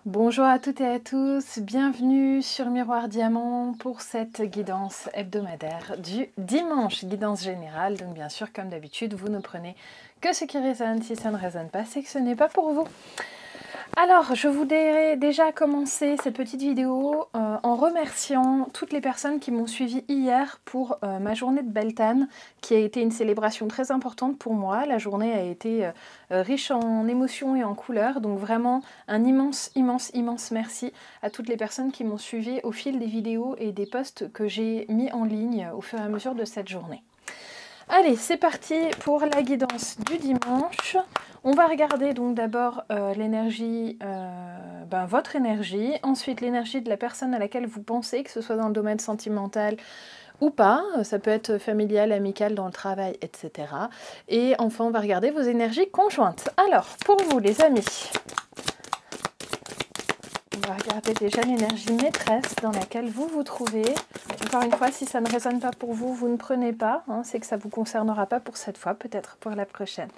Bonjour à toutes et à tous, bienvenue sur Miroir Diamant pour cette guidance hebdomadaire du dimanche, guidance générale. Donc bien sûr, comme d'habitude, vous ne prenez que ce qui résonne. Si ça ne résonne pas, c'est que ce n'est pas pour vous. Alors, je voudrais déjà commencer cette petite vidéo en remerciant toutes les personnes qui m'ont suivi hier pour ma journée de Beltane, qui a été une célébration très importante pour moi. La journée a été riche en émotions et en couleurs, donc vraiment un immense merci à toutes les personnes qui m'ont suivi au fil des vidéos et des posts que j'ai mis en ligne au fur et à mesure de cette journée. Allez, c'est parti pour la guidance du dimanche. On va regarder donc d'abord l'énergie, votre énergie, ensuite l'énergie de la personne à laquelle vous pensez, que ce soit dans le domaine sentimental ou pas, ça peut être familial, amical, dans le travail, etc. Et enfin, on va regarder vos énergies conjointes. Alors, pour vous les amis, on va regarder déjà l'énergie maîtresse dans laquelle vous vous trouvez. Encore une fois, si ça ne résonne pas pour vous, vous ne prenez pas. Hein, c'est que ça ne vous concernera pas pour cette fois, peut-être pour la prochaine.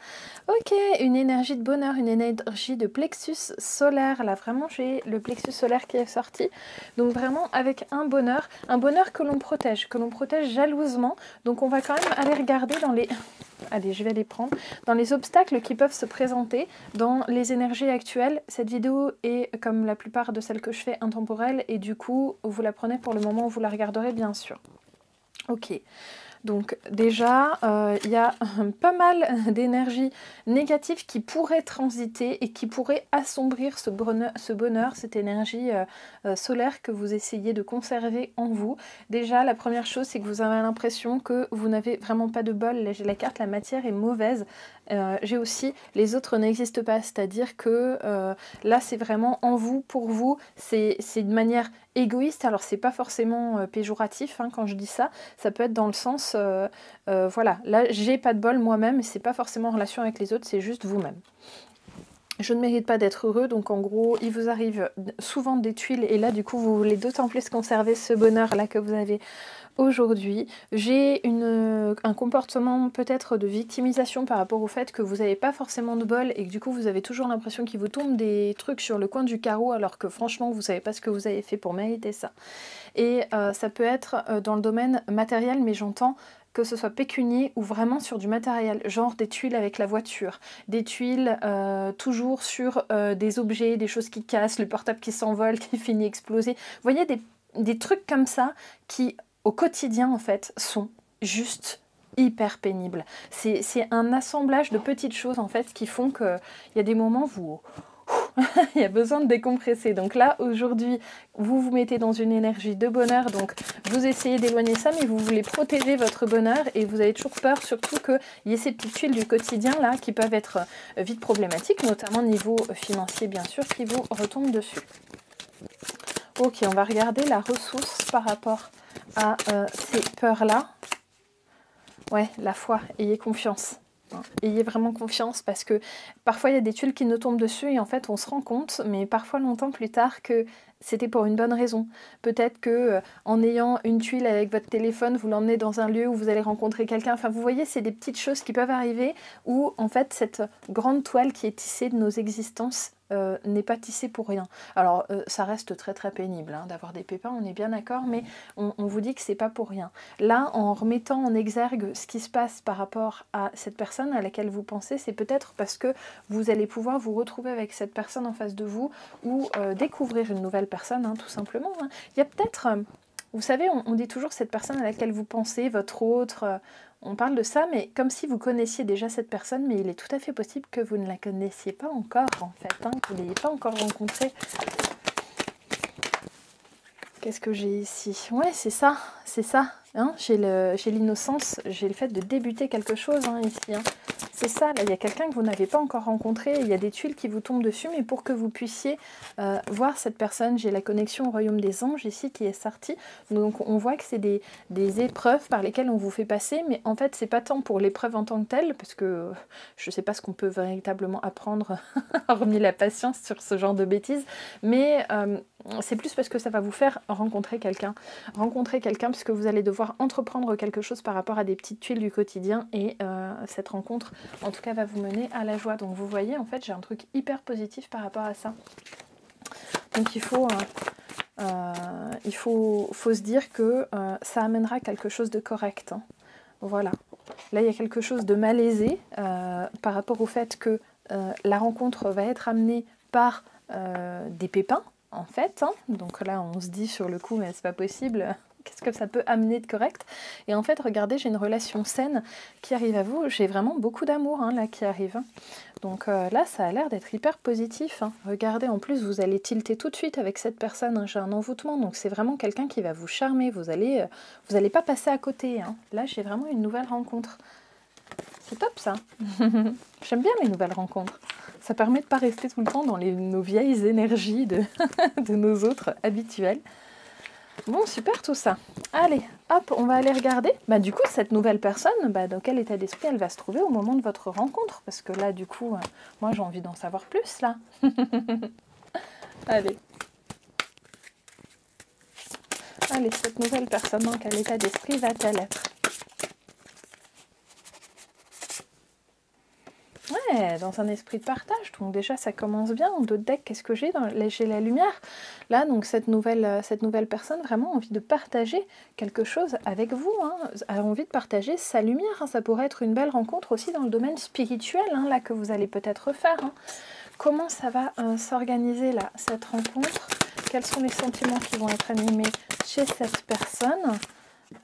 Ok, une énergie de bonheur, une énergie de plexus solaire. Là, vraiment, j'ai le plexus solaire qui est sorti. Donc vraiment avec un bonheur que l'on protège jalousement. Donc on va quand même aller regarder dans les... Allez, je vais les prendre. Dans les obstacles qui peuvent se présenter dans les énergies actuelles, cette vidéo est, comme la plupart de celles que je fais, intemporelle et du coup, vous la prenez pour le moment où vous la regarderez, bien sûr. Ok. Donc déjà, il y a pas mal d'énergie négative qui pourrait transiter et qui pourrait assombrir ce bonheur, cette énergie solaire que vous essayez de conserver en vous. Déjà, la première chose, c'est que vous avez l'impression que vous n'avez vraiment pas de bol. Là, j'ai la carte, la matière est mauvaise. J'ai aussi, les autres n'existent pas, c'est-à-dire que là, c'est vraiment en vous, pour vous, c'est de manière égoïste. Alors, c'est pas forcément péjoratif hein, quand je dis ça, ça peut être dans le sens, voilà, là, j'ai pas de bol moi-même, et c'est pas forcément en relation avec les autres, c'est juste vous-même. Je ne mérite pas d'être heureux, donc en gros, il vous arrive souvent des tuiles, et là, du coup, vous voulez d'autant plus conserver ce bonheur-là que vous avez aujourd'hui. J'ai un comportement peut-être de victimisation par rapport au fait que vous n'avez pas forcément de bol et que du coup vous avez toujours l'impression qu'il vous tombe des trucs sur le coin du carreau alors que franchement vous ne savez pas ce que vous avez fait pour mériter ça. Et ça peut être dans le domaine matériel, mais j'entends que ce soit pécunier ou vraiment sur du matériel, genre des tuiles avec la voiture, des tuiles toujours sur des objets, des choses qui cassent, le portable qui s'envole, qui finit explosé. Vous voyez des trucs comme ça qui au quotidien en fait sont juste hyper pénibles. C'est un assemblage de petites choses en fait qui font qu'il y a des moments où il y a besoin de décompresser. Donc là aujourd'hui vous vous mettez dans une énergie de bonheur, donc vous essayez d'éloigner ça, mais vous voulez protéger votre bonheur et vous avez toujours peur surtout qu'il y ait ces petites tuiles du quotidien là qui peuvent être vite problématiques, notamment niveau financier bien sûr, qui vous retombent dessus. Ok, on va regarder la ressource par rapport à ces peurs-là. Ouais, la foi, ayez confiance. Ayez vraiment confiance parce que parfois il y a des tuiles qui nous tombent dessus et en fait on se rend compte, mais parfois longtemps plus tard, que c'était pour une bonne raison. Peut-être que en ayant une tuile avec votre téléphone, vous l'emmenez dans un lieu où vous allez rencontrer quelqu'un. Enfin vous voyez, c'est des petites choses qui peuvent arriver où en fait cette grande toile qui est tissée de nos existences n'est pas tissée pour rien. Alors ça reste très très pénible hein, d'avoir des pépins, on est bien d'accord, mais on vous dit que c'est pas pour rien. Là, en remettant en exergue ce qui se passe par rapport à cette personne à laquelle vous pensez, c'est peut-être parce que vous allez pouvoir vous retrouver avec cette personne en face de vous ou découvrir une nouvelle personne, hein, tout simplement. Hein. Il y a peut-être, vous savez, on dit toujours cette personne à laquelle vous pensez, votre autre, on parle de ça, mais comme si vous connaissiez déjà cette personne, mais il est tout à fait possible que vous ne la connaissiez pas encore, en fait, hein, que vous ne l'ayez pas encore rencontrée. Qu'est-ce que j'ai ici? Ouais, c'est ça, c'est ça. Hein, j'ai l'innocence, j'ai le fait de débuter quelque chose hein, ici. Hein. C'est ça, là, il y a quelqu'un que vous n'avez pas encore rencontré, il y a des tuiles qui vous tombent dessus, mais pour que vous puissiez voir cette personne, j'ai la connexion au royaume des anges ici qui est sortie. Donc on voit que c'est des épreuves par lesquelles on vous fait passer, mais en fait c'est pas tant pour l'épreuve en tant que telle, parce que je sais pas ce qu'on peut véritablement apprendre, hormis la patience sur ce genre de bêtises, mais c'est plus parce que ça va vous faire rencontrer quelqu'un parce que vous allez devoir entreprendre quelque chose par rapport à des petites tuiles du quotidien et cette rencontre en tout cas va vous mener à la joie. Donc vous voyez en fait j'ai un truc hyper positif par rapport à ça. Donc il faut se dire que ça amènera quelque chose de correct. Hein. Voilà. Là, il y a quelque chose de malaisé par rapport au fait que la rencontre va être amenée par des pépins, en fait. Hein. Donc là, on se dit sur le coup, mais c'est pas possible. Qu'est-ce que ça peut amener de correct? Et en fait, regardez, j'ai une relation saine qui arrive à vous. J'ai vraiment beaucoup d'amour hein, là qui arrive. Hein. Donc là, ça a l'air d'être hyper positif. Hein. Regardez, en plus, vous allez tilter tout de suite avec cette personne. Hein. J'ai un envoûtement, donc c'est vraiment quelqu'un qui va vous charmer. Vous allez pas passer à côté. Hein. Là, j'ai vraiment une nouvelle rencontre. C'est top, ça. J'aime bien les nouvelles rencontres. Ça permet de ne pas rester tout le temps dans nos vieilles énergies de nos autres habituels. Bon, super tout ça. Allez, hop, on va aller regarder. Bah, du coup, cette nouvelle personne, dans quel état d'esprit elle va se trouver au moment de votre rencontre? Parce que là, du coup, moi, j'ai envie d'en savoir plus, là. Allez. Allez, cette nouvelle personne, dans quel état d'esprit va-t-elle être? Ouais, dans un esprit de partage, donc déjà ça commence bien. En d'autres decks, qu'est-ce que j'ai? J'ai la lumière. Là, donc cette nouvelle personne vraiment a envie de partager quelque chose avec vous, hein, a envie de partager sa lumière. Hein. Ça pourrait être une belle rencontre aussi dans le domaine spirituel, hein, là que vous allez peut-être faire. Hein. Comment ça va s'organiser là, cette rencontre? Quels sont les sentiments qui vont être animés chez cette personne?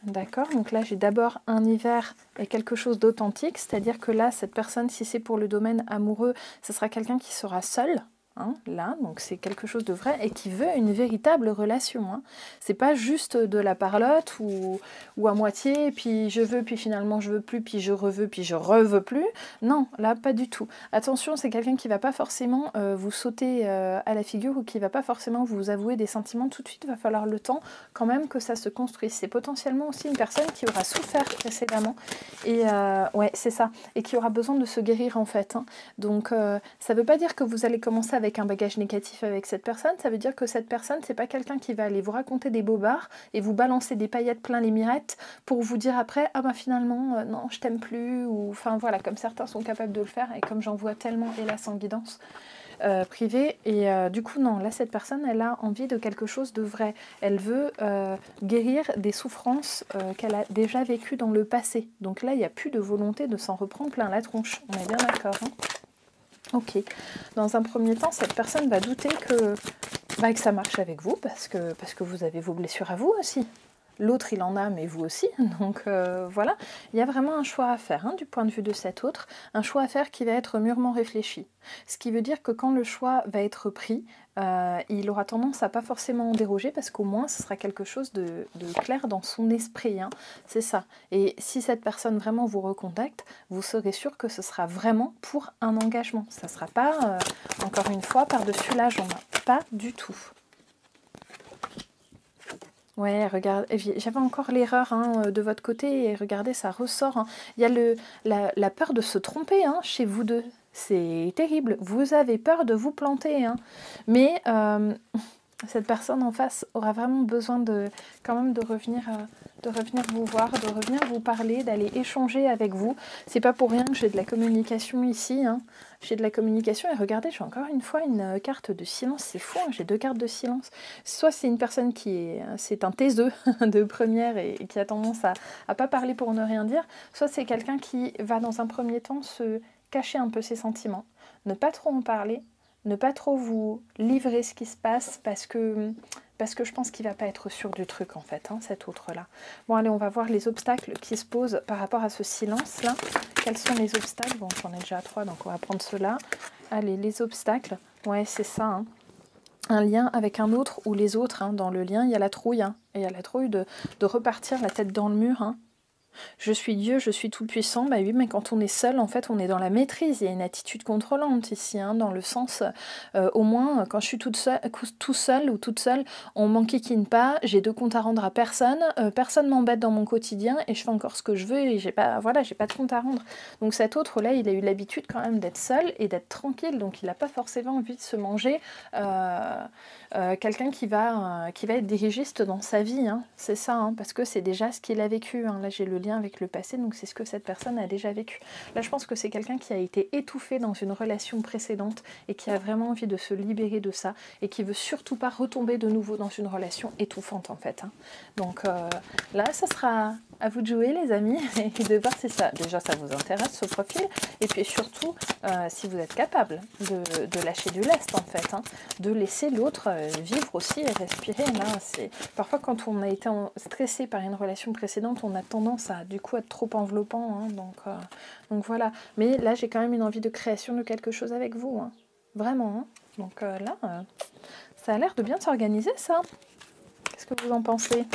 D'accord, donc là j'ai d'abord un hiver et quelque chose d'authentique, c'est-à-dire que là, cette personne, si c'est pour le domaine amoureux, ce sera quelqu'un qui sera seul, hein, là, donc c'est quelque chose de vrai et qui veut une véritable relation. Hein. C'est pas juste de la parlotte ou à moitié, et puis je veux, puis finalement je veux plus, puis je reveux, puis je reveux plus. Non, là pas du tout. Attention, c'est quelqu'un qui va pas forcément vous sauter à la figure ou qui va pas forcément vous avouer des sentiments tout de suite. Il va falloir le temps quand même que ça se construise. C'est potentiellement aussi une personne qui aura souffert précédemment et ouais, c'est ça, et qui aura besoin de se guérir en fait. Hein. Donc ça veut pas dire que vous allez commencer avec un bagage négatif avec cette personne, ça veut dire que cette personne, c'est pas quelqu'un qui va aller vous raconter des bobards et vous balancer des paillettes plein les mirettes pour vous dire après, ah ben finalement, non, je t'aime plus, ou enfin voilà, comme certains sont capables de le faire, et comme j'en vois tellement, hélas, en guidance privée, et du coup, non, là, cette personne, elle a envie de quelque chose de vrai. Elle veut guérir des souffrances qu'elle a déjà vécues dans le passé. Donc là, il n'y a plus de volonté de s'en reprendre plein la tronche. On est bien d'accord, hein? Ok. Dans un premier temps, cette personne va douter que ça marche avec vous, parce que vous avez vos blessures à vous aussi. L'autre, il en a, mais vous aussi. Donc voilà, il y a vraiment un choix à faire hein, du point de vue de cet autre. Un choix à faire qui va être mûrement réfléchi. Ce qui veut dire que quand le choix va être pris, il aura tendance à pas forcément en déroger parce qu'au moins, ce sera quelque chose de clair dans son esprit. Hein. C'est ça. Et si cette personne vraiment vous recontacte, vous serez sûr que ce sera vraiment pour un engagement. Ça ne sera pas, encore une fois, par-dessus la jambe. Pas du tout. Ouais, regarde, j'avais encore l'erreur hein, de votre côté, et regardez, ça ressort. Hein. Il y a la peur de se tromper hein, chez vous deux. C'est terrible. Vous avez peur de vous planter. Hein. Mais cette personne en face aura vraiment besoin quand même de revenir vous voir, de revenir vous parler, d'aller échanger avec vous. C'est pas pour rien que j'ai de la communication ici. Hein. J'ai de la communication et regardez, j'ai encore une fois une carte de silence. C'est fou, hein, j'ai 2 cartes de silence. Soit c'est une personne c'est un taiseux de première et qui a tendance à pas parler pour ne rien dire. Soit c'est quelqu'un qui va dans un premier temps se cacher un peu ses sentiments, ne pas trop en parler, ne pas trop vous livrer ce qui se passe parce que je pense qu'il ne va pas être sûr du truc en fait, hein, cet autre-là. Bon allez, on va voir les obstacles qui se posent par rapport à ce silence-là. Quels sont les obstacles? Bon, j'en ai déjà 3, donc on va prendre ceux-là. Allez, les obstacles, ouais, c'est ça. Hein. Un lien avec un autre ou les autres. Hein. Dans le lien, il y a la trouille. Hein. Et il y a la trouille de repartir la tête dans le mur. Hein. Je suis Dieu, je suis tout puissant. Bah oui, mais quand on est seul, en fait, on est dans la maîtrise. Il y a une attitude contrôlante ici, hein, dans le sens, au moins, quand je suis tout seul ou toute seule, on m'enquiquine pas, j'ai de compte à rendre à personne, personne m'embête dans mon quotidien et je fais encore ce que je veux et j'ai pas de compte à rendre. Donc cet autre-là, il a eu l'habitude quand même d'être seul et d'être tranquille, donc il n'a pas forcément envie de se manger quelqu'un qui va être dirigiste dans sa vie, hein. C'est ça, hein, parce que c'est déjà ce qu'il a vécu. Hein. Là, j'ai le lien avec le passé, donc c'est ce que cette personne a déjà vécu. Là, je pense que c'est quelqu'un qui a été étouffé dans une relation précédente et qui a vraiment envie de se libérer de ça et qui veut surtout pas retomber de nouveau dans une relation étouffante en fait. Hein. Donc là, ça sera à vous de jouer les amis et de voir si ça, déjà ça vous intéresse ce profil et puis surtout si vous êtes capable de lâcher du lest en fait, hein, de laisser l'autre vivre aussi et respirer. Là, parfois quand on a été stressé par une relation précédente, on a tendance à du coup être trop enveloppant, hein, donc voilà. Mais là j'ai quand même une envie de création de quelque chose avec vous, hein, vraiment. Hein. Donc là, ça a l'air de bien s'organiser ça. Qu'est-ce que vous en pensez ?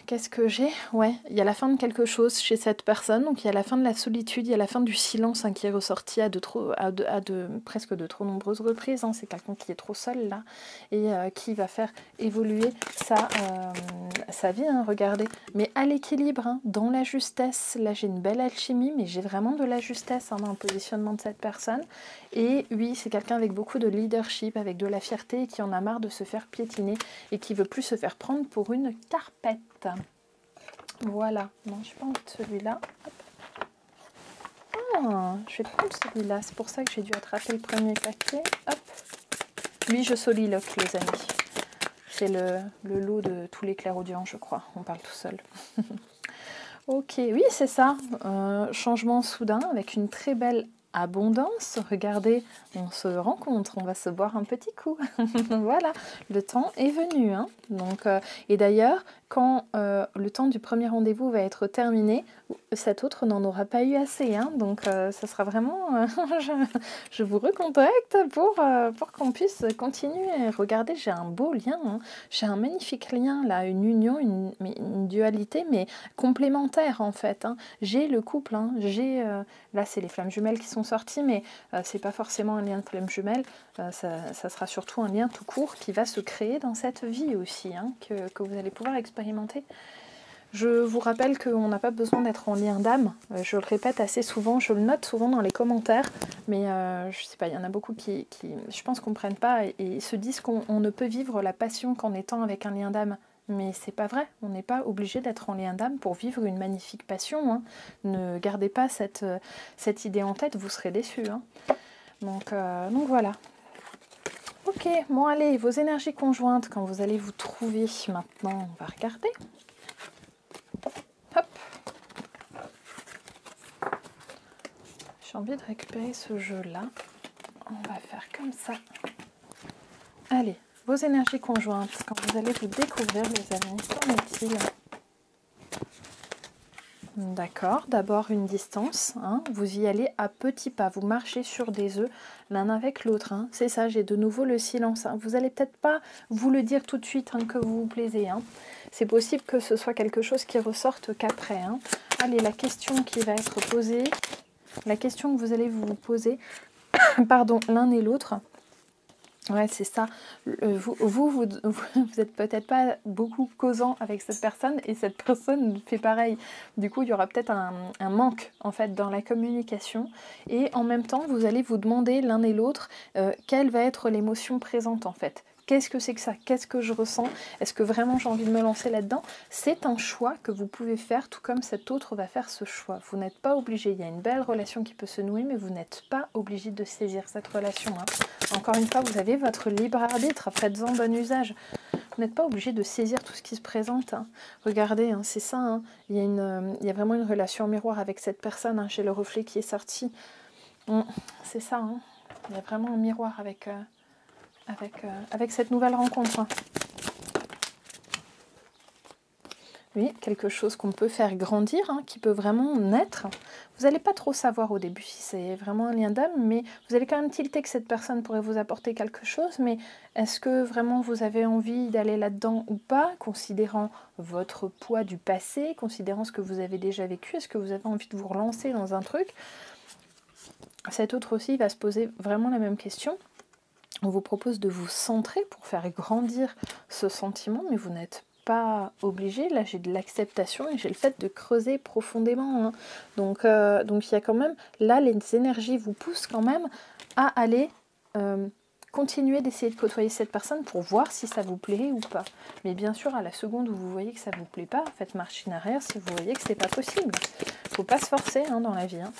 Qu'est-ce que j'ai? Ouais, il y a la fin de quelque chose chez cette personne, donc il y a la fin de la solitude, il y a la fin du silence hein, qui est ressorti à presque de trop nombreuses reprises. Hein. C'est quelqu'un qui est trop seul là et qui va faire évoluer sa vie, hein, regardez. Mais à l'équilibre, hein, dans la justesse, là j'ai une belle alchimie, mais j'ai vraiment de la justesse hein, dans le positionnement de cette personne. Et oui, c'est quelqu'un avec beaucoup de leadership, avec de la fierté, qui en a marre de se faire piétiner et qui veut plus se faire prendre pour une carpette. Voilà, non, je prends celui-là. Ah, je vais prendre celui-là, c'est pour ça que j'ai dû attraper le premier paquet. Hop. Lui, je soliloque, les amis. C'est le lot de tous les clairaudients, je crois. On parle tout seul. Ok, oui, c'est ça. Changement soudain avec une très belle abondance. Regardez, on se rencontre, on va se boire un petit coup. Voilà, le temps est venu. Hein. Donc, et d'ailleurs, quand le temps du premier rendez-vous va être terminé, cet autre n'en aura pas eu assez. Hein. Donc, ça sera vraiment... je vous recontacte pour qu'on puisse continuer. Regardez, j'ai un beau lien. Hein. J'ai un magnifique lien, là, une union, une dualité, mais complémentaire, en fait. Hein. J'ai le couple, hein. J'ai... là, c'est les flammes jumelles qui sont sorties, mais c'est pas forcément un lien de flammes jumelles. Ça sera surtout un lien tout court qui va se créer dans cette vie aussi, hein, que vous allez pouvoir expérimenter. Je vous rappelle qu'on n'a pas besoin d'être en lien d'âme, je le répète assez souvent, je le note souvent dans les commentaires, mais je sais pas, il y en a beaucoup qui je pense, comprennent pas et se disent qu'on ne peut vivre la passion qu'en étant avec un lien d'âme. Mais c'est pas vrai, on n'est pas obligé d'être en lien d'âme pour vivre une magnifique passion. Hein. Ne gardez pas cette idée en tête, vous serez déçus. Hein. Donc voilà. Ok, bon allez, vos énergies conjointes, quand vous allez vous trouver maintenant, on va regarder. Hop. J'ai envie de récupérer ce jeu-là. On va faire comme ça. Allez, vos énergies conjointes, quand vous allez vous découvrir, les amis, qu'en est-il? D'accord, d'abord une distance, hein. Vous y allez à petits pas, vous marchez sur des œufs l'un avec l'autre, hein. C'est ça, j'ai de nouveau le silence. Hein. Vous n'allez peut-être pas vous le dire tout de suite hein, que vous vous plaisez. Hein. C'est possible que ce soit quelque chose qui ressorte qu'après. Hein. Allez, la question qui va être posée, la question que vous allez vous poser, pardon, l'un et l'autre. Ouais, c'est ça. Vous êtes peut-être pas beaucoup causant avec cette personne et cette personne fait pareil. Du coup, il y aura peut-être un manque en fait dans la communication et en même temps, vous allez vous demander l'un et l'autre quelle va être l'émotion présente en fait. Qu'est-ce que c'est que ça? Qu'est-ce que je ressens? Est-ce que vraiment j'ai envie de me lancer là-dedans? C'est un choix que vous pouvez faire, tout comme cet autre va faire ce choix. Vous n'êtes pas obligé. Il y a une belle relation qui peut se nouer, mais vous n'êtes pas obligé de saisir cette relation. Hein. Encore une fois, vous avez votre libre arbitre. Faites-en bon usage. Vous n'êtes pas obligé de saisir tout ce qui se présente. Hein. Regardez, hein, c'est ça. Hein. Il y a vraiment une relation en miroir avec cette personne. Hein, j'ai le reflet qui est sorti. C'est ça. Hein. Il y a vraiment un miroir avec cette nouvelle rencontre. Hein. Oui, quelque chose qu'on peut faire grandir, hein, qui peut vraiment naître. Vous n'allez pas trop savoir au début si c'est vraiment un lien d'âme, mais vous allez quand même tilter que cette personne pourrait vous apporter quelque chose. Mais est-ce que vraiment vous avez envie d'aller là-dedans ou pas, considérant votre poids du passé, considérant ce que vous avez déjà vécu? Est-ce que vous avez envie de vous relancer dans un truc? Cet autre aussi va se poser vraiment la même question. On vous propose de vous centrer pour faire grandir ce sentiment, mais vous n'êtes pas obligé. Là, j'ai de l'acceptation et j'ai le fait de creuser profondément. Hein. Donc, il y a quand même, là, les énergies vous poussent quand même à aller continuez d'essayer de côtoyer cette personne pour voir si ça vous plaît ou pas. Mais bien sûr, à la seconde où vous voyez que ça ne vous plaît pas, faites marche en arrière si vous voyez que c'est pas possible. Il ne faut pas se forcer hein, dans la vie. Hein.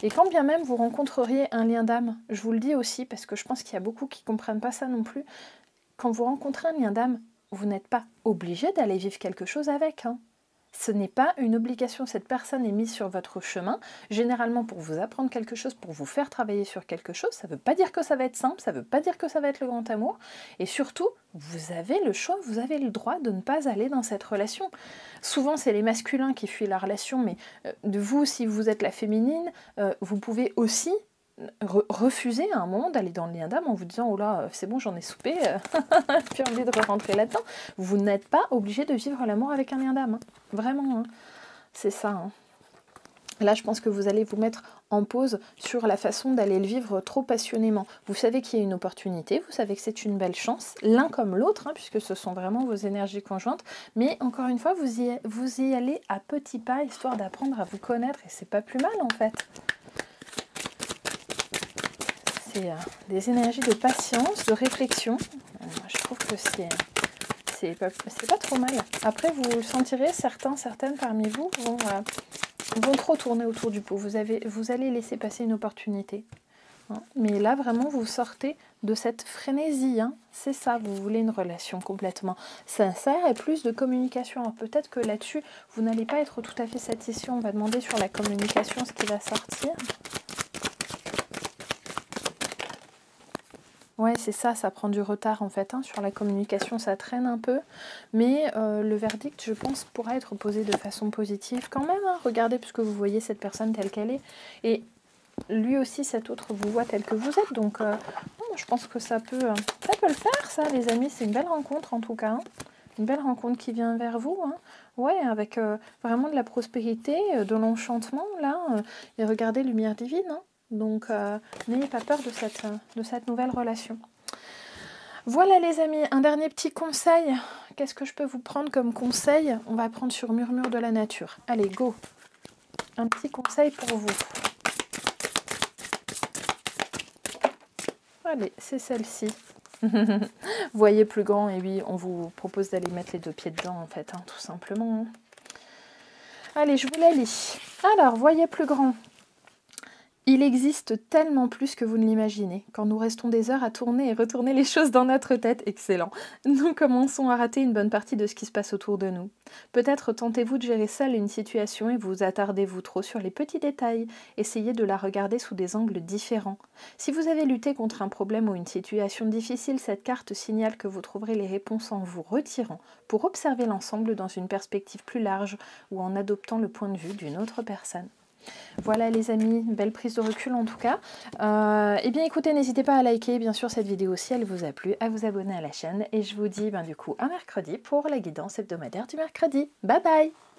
Et quand bien même vous rencontreriez un lien d'âme, je vous le dis aussi, parce que je pense qu'il y a beaucoup qui ne comprennent pas ça non plus, quand vous rencontrez un lien d'âme, vous n'êtes pas obligé d'aller vivre quelque chose avec. Hein. Ce n'est pas une obligation, cette personne est mise sur votre chemin, généralement pour vous apprendre quelque chose, pour vous faire travailler sur quelque chose. Ça ne veut pas dire que ça va être simple, ça ne veut pas dire que ça va être le grand amour. Et surtout, vous avez le choix, vous avez le droit de ne pas aller dans cette relation. Souvent, c'est les masculins qui fuient la relation, mais de vous, si vous êtes la féminine, vous pouvez aussi refuser à un moment d'aller dans le lien d'âme en vous disant oh là c'est bon j'en ai soupé, j'ai envie de rentrer là-dedans. Vous n'êtes pas obligé de vivre l'amour avec un lien d'âme, hein. Vraiment, hein. C'est ça. Hein. Là je pense que vous allez vous mettre en pause sur la façon d'aller le vivre trop passionnément. Vous savez qu'il y a une opportunité, vous savez que c'est une belle chance, l'un comme l'autre, hein, puisque ce sont vraiment vos énergies conjointes, mais encore une fois vous y allez à petits pas histoire d'apprendre à vous connaître et c'est pas plus mal en fait. Des énergies de patience, de réflexion. Je trouve que c'est pas trop mal. Après, vous le sentirez, certaines parmi vous vont trop tourner autour du pot. Vous allez laisser passer une opportunité. Hein. Mais là, vraiment, vous sortez de cette frénésie. Hein. C'est ça, vous voulez une relation complètement sincère et plus de communication. Alors peut-être que là-dessus, vous n'allez pas être tout à fait satisfait. On va demander sur la communication ce qui va sortir. Ouais, c'est ça, ça prend du retard en fait. Hein. Sur la communication, ça traîne un peu. Mais le verdict, je pense, pourra être posé de façon positive quand même. Hein. Regardez, puisque vous voyez cette personne telle qu'elle est. Et lui aussi, cet autre, vous voit tel que vous êtes. Donc, je pense que ça peut le faire, ça, les amis. C'est une belle rencontre, en tout cas. Hein. Une belle rencontre qui vient vers vous. Hein. Ouais, avec vraiment de la prospérité, de l'enchantement, là. Et regardez, lumière divine, hein. Donc, n'ayez pas peur de cette nouvelle relation. Voilà les amis, un dernier petit conseil. Qu'est-ce que je peux vous prendre comme conseil? On va prendre sur Murmure de la Nature. Allez, go! Un petit conseil pour vous. Allez, c'est celle-ci. Voyez plus grand, et oui, on vous propose d'aller mettre les deux pieds dedans, en fait, hein, tout simplement. Hein. Allez, je vous la lis. Alors, voyez plus grand. Il existe tellement plus que vous ne l'imaginez. Quand nous restons des heures à tourner et retourner les choses dans notre tête, excellent, nous commençons à rater une bonne partie de ce qui se passe autour de nous. Peut-être tentez-vous de gérer seul une situation et vous attardez-vous trop sur les petits détails. Essayez de la regarder sous des angles différents. Si vous avez lutté contre un problème ou une situation difficile, cette carte signale que vous trouverez les réponses en vous retirant pour observer l'ensemble dans une perspective plus large ou en adoptant le point de vue d'une autre personne. Voilà les amis, belle prise de recul en tout cas. Eh bien écoutez, n'hésitez pas à liker bien sûr cette vidéo si elle vous a plu, à vous abonner à la chaîne et je vous dis du coup à mercredi pour la guidance hebdomadaire du mercredi. Bye bye!